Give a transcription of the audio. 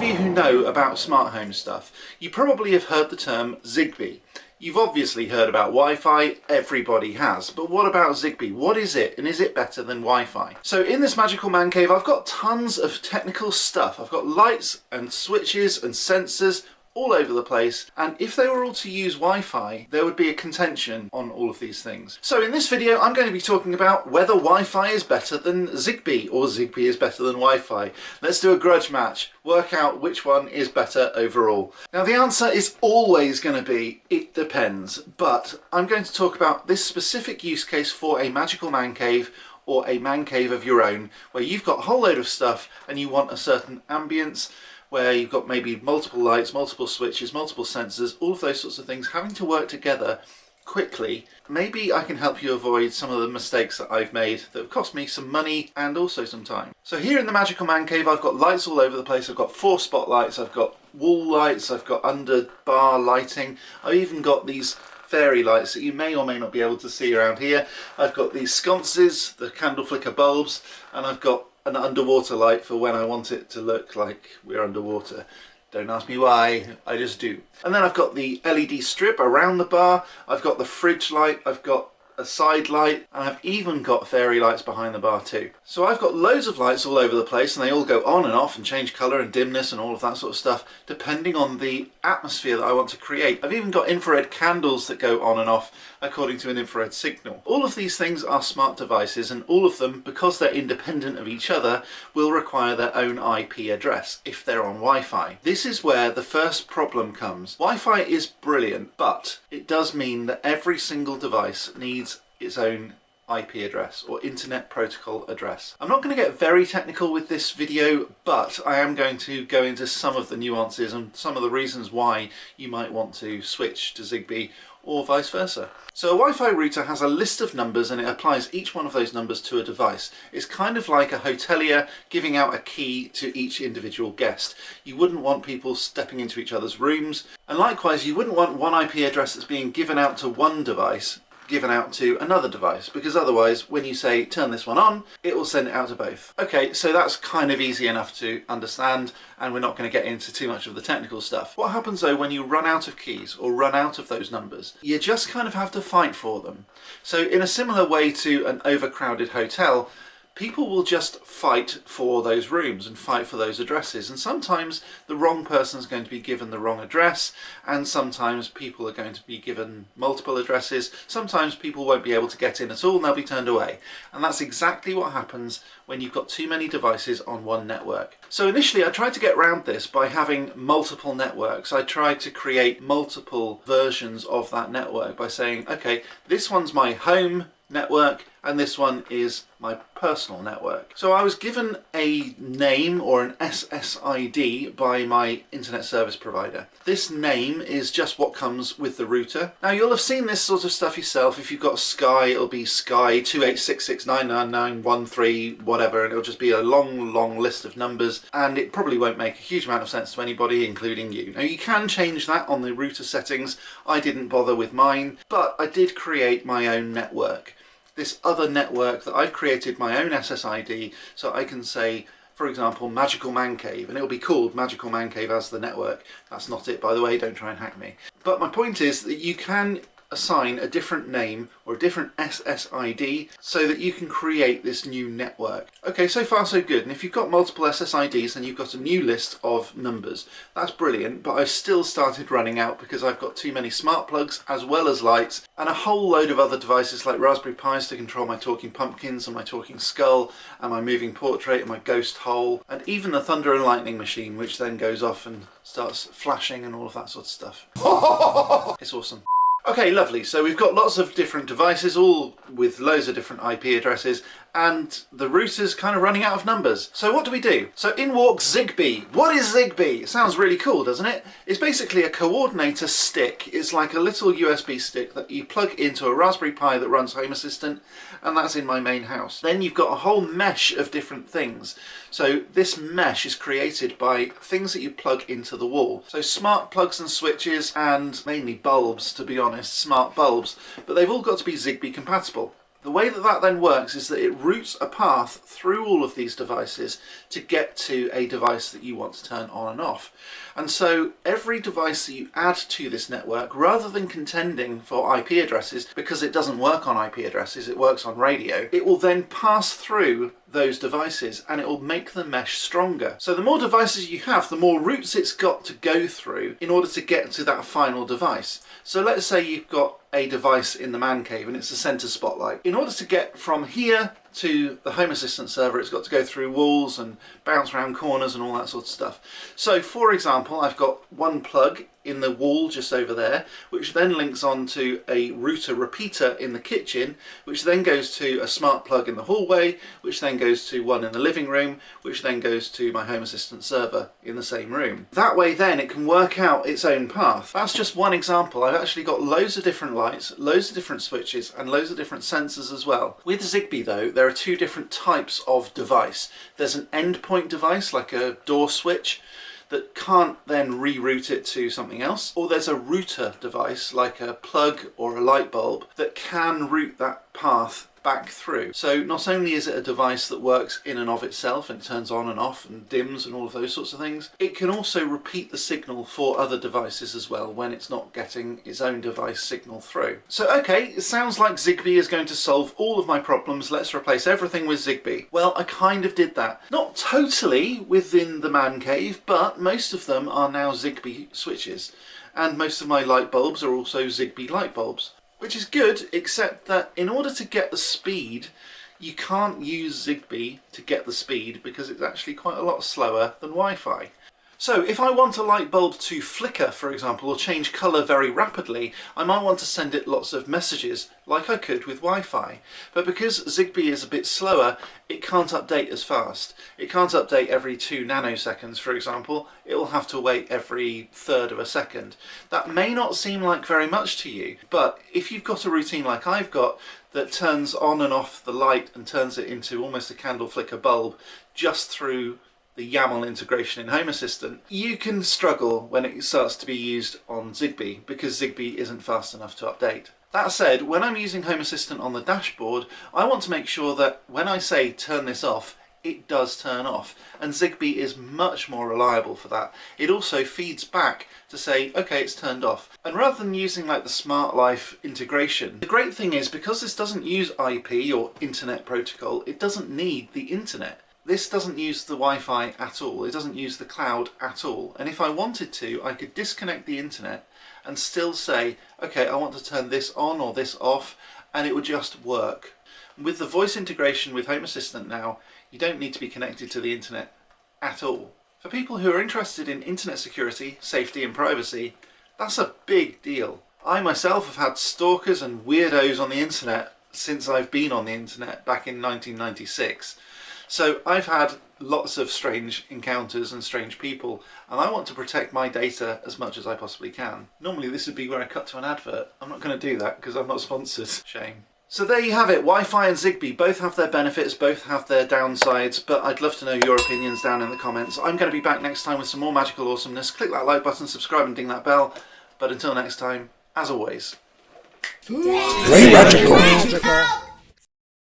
you who know about smart home stuff, you probably have heard the term Zigbee. You've obviously heard about Wi-Fi, everybody has, but what about Zigbee? What is it, and is it better than Wi-Fi? So in this magical man cave, I've got tons of technical stuff. I've got lights and switches and sensors all over the place, and if they were all to use Wi-Fi, there would be a contention on all of these things. So in this video, I'm going to be talking about whether Wi-Fi is better than Zigbee, or Zigbee is better than Wi-Fi. Let's do a grudge match, work out which one is better overall. Now the answer is always going to be, it depends, but I'm going to talk about this specific use case for a magical man cave, or a man cave of your own, where you've got a whole load of stuff and you want a certain ambience, where you've got maybe multiple lights, multiple switches, multiple sensors, all of those sorts of things having to work together quickly. Maybe I can help you avoid some of the mistakes that I've made that have cost me some money and also some time. So here in the Magical Man Cave, I've got lights all over the place. I've got 4 spotlights, I've got wall lights, I've got under bar lighting. I've even got these fairy lights that you may or may not be able to see around here. I've got these sconces, the candle flicker bulbs, and I've got an underwater light for when I want it to look like we're underwater. Don't ask me why, I just do. And then I've got the LED strip around the bar, I've got the fridge light, I've got a side light, and I've even got fairy lights behind the bar too. So I've got loads of lights all over the place, and they all go on and off and change colour and dimness and all of that sort of stuff depending on the atmosphere that I want to create. I've even got infrared candles that go on and off according to an infrared signal. All of these things are smart devices, and all of them, because they're independent of each other, will require their own IP address if they're on Wi-Fi. This is where the first problem comes. Wi-Fi is brilliant, but it does mean that every single device needs its own IP address, or Internet Protocol address. I'm not going to get very technical with this video, but I am going to go into some of the nuances and some of the reasons why you might want to switch to Zigbee or vice versa. So a Wi-Fi router has a list of numbers, and it applies each one of those numbers to a device. It's kind of like a hotelier giving out a key to each individual guest. You wouldn't want people stepping into each other's rooms, and likewise you wouldn't want one IP address that's being given out to one device given out to another device, because otherwise when you say turn this one on, it will send it out to both. Okay, so that's kind of easy enough to understand, and we're not going to get into too much of the technical stuff. What happens though when you run out of keys or run out of those numbers? You just kind of have to fight for them. So in a similar way to an overcrowded hotel, people will just fight for those rooms and fight for those addresses, and sometimes the wrong person is going to be given the wrong address, and sometimes people are going to be given multiple addresses. Sometimes people won't be able to get in at all and they'll be turned away, and that's exactly what happens when you've got too many devices on one network. So initially I tried to get around this by having multiple networks. I tried to create multiple versions of that network by saying, okay, this one's my home network and this one is my personal network. So I was given a name, or an SSID, by my internet service provider. This name is just what comes with the router. Now you'll have seen this sort of stuff yourself. If you've got Sky, it'll be Sky 2866999913 whatever, and it'll just be a long list of numbers, and it probably won't make a huge amount of sense to anybody, including you. Now you can change that on the router settings. I didn't bother with mine, but I did create my own network. This other network that I've created my own SSID, so I can say, for example, Magical Man Cave, and it'll be called Magical Man Cave as the network. That's not it, by the way, don't try and hack me. But my point is that you can assign a different name or a different SSID so that you can create this new network. Okay, so far so good. And if you've got multiple SSIDs, then you've got a new list of numbers. That's brilliant, but I still started running out because I've got too many smart plugs as well as lights, and a whole load of other devices like Raspberry Pis to control my talking pumpkins and my talking skull and my moving portrait and my ghost hole, and even the thunder and lightning machine, which then goes off and starts flashing and all of that sort of stuff. It's awesome. Okay, lovely. So we've got lots of different devices, all with loads of different IP addresses, and the router's kind of running out of numbers. So what do we do? So in walks Zigbee. What is Zigbee? It sounds really cool, doesn't it? It's basically a coordinator stick. It's like a little USB stick that you plug into a Raspberry Pi that runs Home Assistant, and that's in my main house. Then you've got a whole mesh of different things. So this mesh is created by things that you plug into the wall. So smart plugs and switches, and mainly bulbs, to be honest, smart bulbs, but they've all got to be Zigbee compatible. The way that that then works is that it routes a path through all of these devices to get to a device that you want to turn on and off. And so every device that you add to this network, rather than contending for IP addresses, because it doesn't work on IP addresses, it works on radio, it will then pass through those devices and it will make the mesh stronger. So the more devices you have, the more routes it's got to go through in order to get to that final device. So let's say you've got a device in the man cave and it's the center spotlight. In order to get from here to the Home Assistant server, it's got to go through walls and bounce around corners and all that sort of stuff. So for example, I've got one plug in the wall just over there, which then links on to a router repeater in the kitchen, which then goes to a smart plug in the hallway, which then goes to one in the living room, which then goes to my Home Assistant server in the same room. That way then it can work out its own path. That's just one example. I've actually got loads of different lights, loads of different switches, and loads of different sensors as well. With Zigbee though, there are two different types of device. There's an endpoint device like a door switch that can't then reroute it to something else, or there's a router device like a plug or a light bulb that can route that path back through. So not only is it a device that works in and of itself and turns on and off and dims and all of those sorts of things, it can also repeat the signal for other devices as well when it's not getting its own device signal through. So okay, it sounds like Zigbee is going to solve all of my problems. Let's replace everything with Zigbee. Well, I kind of did that. Not totally within the man cave, but most of them are now Zigbee switches. And most of my light bulbs are also Zigbee light bulbs. Which is good, except that in order to get the speed, you can't use Zigbee to get the speed because it's actually quite a lot slower than Wi-Fi. So if I want a light bulb to flicker, for example, or change colour very rapidly, I might want to send it lots of messages, like I could with Wi-Fi. But because Zigbee is a bit slower, it can't update as fast. It can't update every 2 nanoseconds, for example. It will have to wait every third of a second. That may not seem like very much to you, but if you've got a routine like I've got that turns on and off the light and turns it into almost a candle flicker bulb just through the YAML integration in Home Assistant, you can struggle when it starts to be used on Zigbee because Zigbee isn't fast enough to update. That said, when I'm using Home Assistant on the dashboard, I want to make sure that when I say turn this off, it does turn off, and Zigbee is much more reliable for that. It also feeds back to say, okay, it's turned off. And rather than using like the Smart Life integration, the great thing is because this doesn't use IP or Internet Protocol, it doesn't need the Internet. This doesn't use the Wi-Fi at all, it doesn't use the cloud at all, and if I wanted to, I could disconnect the internet and still say, okay, I want to turn this on or this off, and it would just work. With the voice integration with Home Assistant now, you don't need to be connected to the internet at all. For people who are interested in internet security, safety and privacy, that's a big deal. I myself have had stalkers and weirdos on the internet since I've been on the internet back in 1996. So I've had lots of strange encounters and strange people, and I want to protect my data as much as I possibly can. Normally this would be where I cut to an advert. I'm not going to do that because I'm not sponsored. Shame. So there you have it, Wi-Fi and Zigbee both have their benefits, both have their downsides, but I'd love to know your opinions down in the comments. I'm going to be back next time with some more magical awesomeness. Click that like button, subscribe and ding that bell, but until next time, as always, Stay magical.